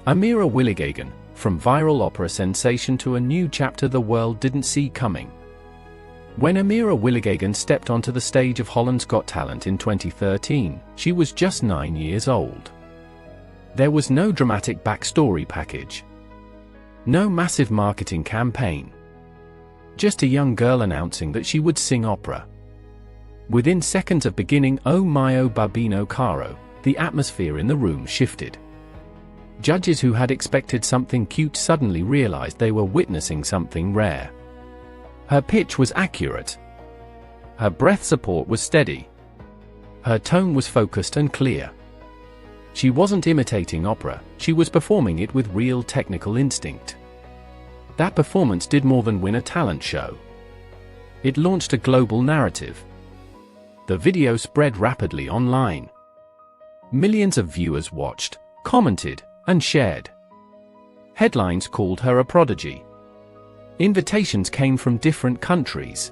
Amira Willighagen, from viral opera sensation to a new chapter the world didn't see coming. When Amira Willighagen stepped onto the stage of Holland's Got Talent in 2013, she was just 9 years old. There was no dramatic backstory package. No massive marketing campaign. Just a young girl announcing that she would sing opera. Within seconds of beginning "Oh mio babino caro," the atmosphere in the room shifted. Judges who had expected something cute suddenly realized they were witnessing something rare. Her pitch was accurate. Her breath support was steady. Her tone was focused and clear. She wasn't imitating opera, she was performing it with real technical instinct. That performance did more than win a talent show. It launched a global narrative. The video spread rapidly online. Millions of viewers watched, commented, and shared. Headlines called her a prodigy. Invitations came from different countries.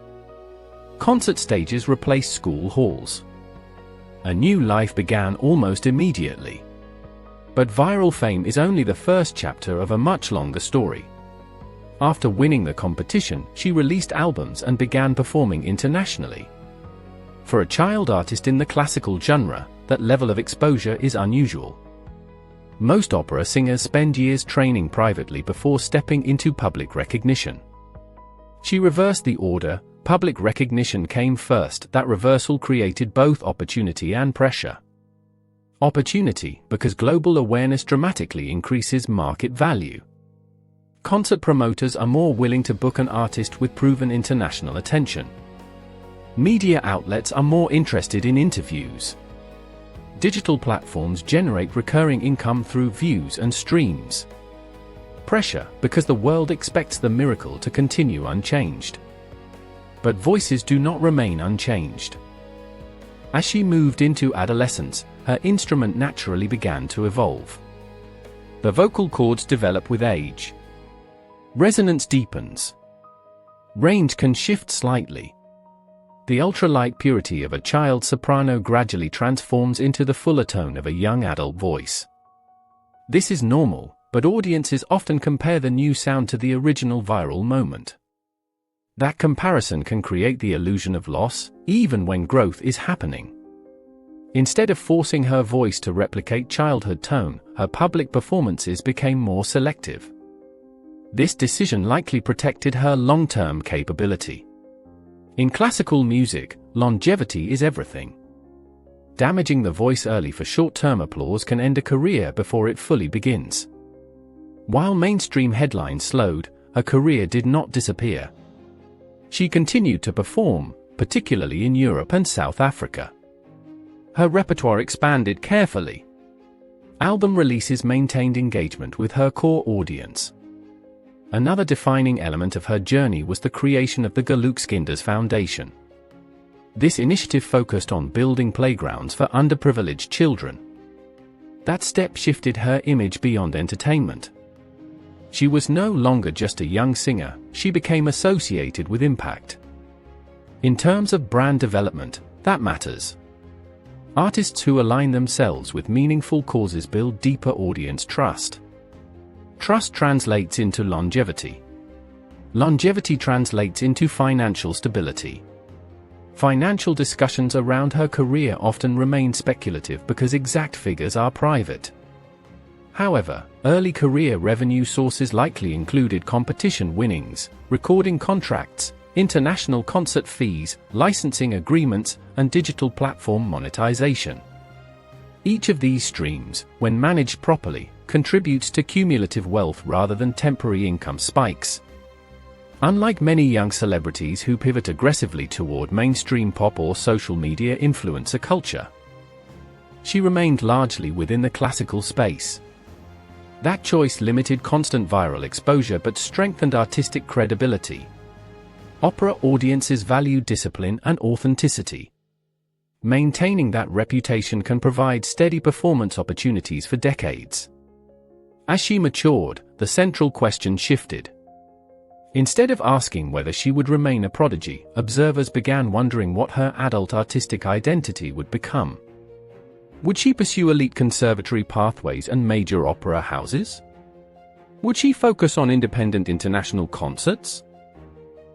Concert stages replaced school halls. A new life began almost immediately. But viral fame is only the first chapter of a much longer story. After winning the competition, she released albums and began performing internationally. For a child artist in the classical genre, that level of exposure is unusual. Most opera singers spend years training privately before stepping into public recognition. She reversed the order. Public recognition came first. That reversal created both opportunity and pressure. Opportunity, because global awareness dramatically increases market value. Concert promoters are more willing to book an artist with proven international attention. Media outlets are more interested in interviews. Digital platforms generate recurring income through views and streams. Pressure, because the world expects the miracle to continue unchanged. But voices do not remain unchanged. As she moved into adolescence, her instrument naturally began to evolve. The vocal cords develop with age. Resonance deepens. Range can shift slightly. The ultralight purity of a child soprano gradually transforms into the fuller tone of a young adult voice. This is normal, but audiences often compare the new sound to the original viral moment. That comparison can create the illusion of loss, even when growth is happening. Instead of forcing her voice to replicate childhood tone, her public performances became more selective. This decision likely protected her long-term capability. In classical music, longevity is everything. Damaging the voice early for short-term applause can end a career before it fully begins. While mainstream headlines slowed, her career did not disappear. She continued to perform, particularly in Europe and South Africa. Her repertoire expanded carefully. Album releases maintained engagement with her core audience. Another defining element of her journey was the creation of the Gelukskinders Foundation. This initiative focused on building playgrounds for underprivileged children. That step shifted her image beyond entertainment. She was no longer just a young singer, she became associated with impact. In terms of brand development, that matters. Artists who align themselves with meaningful causes build deeper audience trust. Trust translates into longevity. Longevity translates into financial stability. Financial discussions around her career often remain speculative because exact figures are private. However, early career revenue sources likely included competition winnings, recording contracts, international concert fees, licensing agreements, and digital platform monetization. Each of these streams, when managed properly, contributes to cumulative wealth rather than temporary income spikes. Unlike many young celebrities who pivot aggressively toward mainstream pop or social media influencer culture, she remained largely within the classical space. That choice limited constant viral exposure but strengthened artistic credibility. Opera audiences value discipline and authenticity. Maintaining that reputation can provide steady performance opportunities for decades. As she matured, the central question shifted. Instead of asking whether she would remain a prodigy, observers began wondering what her adult artistic identity would become. Would she pursue elite conservatory pathways and major opera houses? Would she focus on independent international concerts?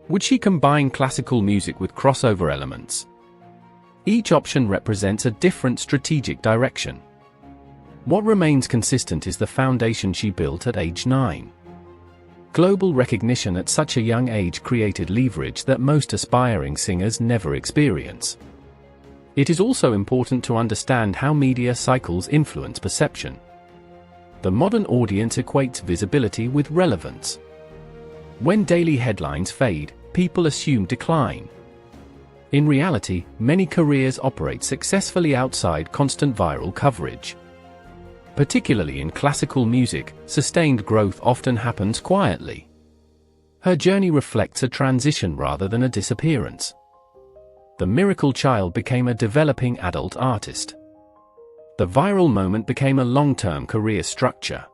Would she combine classical music with crossover elements? Each option represents a different strategic direction. What remains consistent is the foundation she built at age 9. Global recognition at such a young age created leverage that most aspiring singers never experience. It is also important to understand how media cycles influence perception. The modern audience equates visibility with relevance. When daily headlines fade, people assume decline. In reality, many careers operate successfully outside constant viral coverage. Particularly in classical music, sustained growth often happens quietly. Her journey reflects a transition rather than a disappearance. The miracle child became a developing adult artist. The viral moment became a long-term career structure.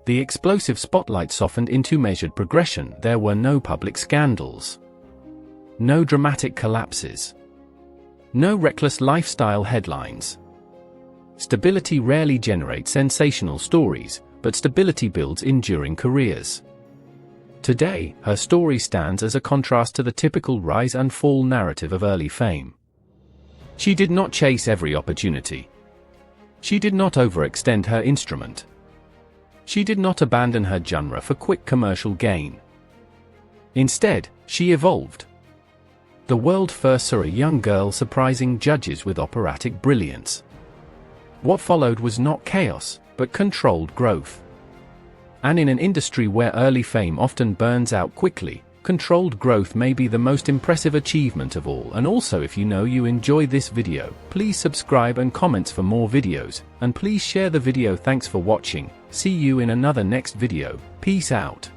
The explosive spotlight softened into measured progression. There were no public scandals. No dramatic collapses. No reckless lifestyle headlines. Stability rarely generates sensational stories, but stability builds enduring careers. Today, her story stands as a contrast to the typical rise and fall narrative of early fame. She did not chase every opportunity. She did not overextend her instrument. She did not abandon her genre for quick commercial gain. Instead, she evolved. The world first saw a young girl surprising judges with operatic brilliance. What followed was not chaos, but controlled growth. And in an industry where early fame often burns out quickly, controlled growth may be the most impressive achievement of all. And also, if you enjoy this video, please subscribe and comment for more videos, and please share the video. Thanks for watching. See you in another next video. Peace out.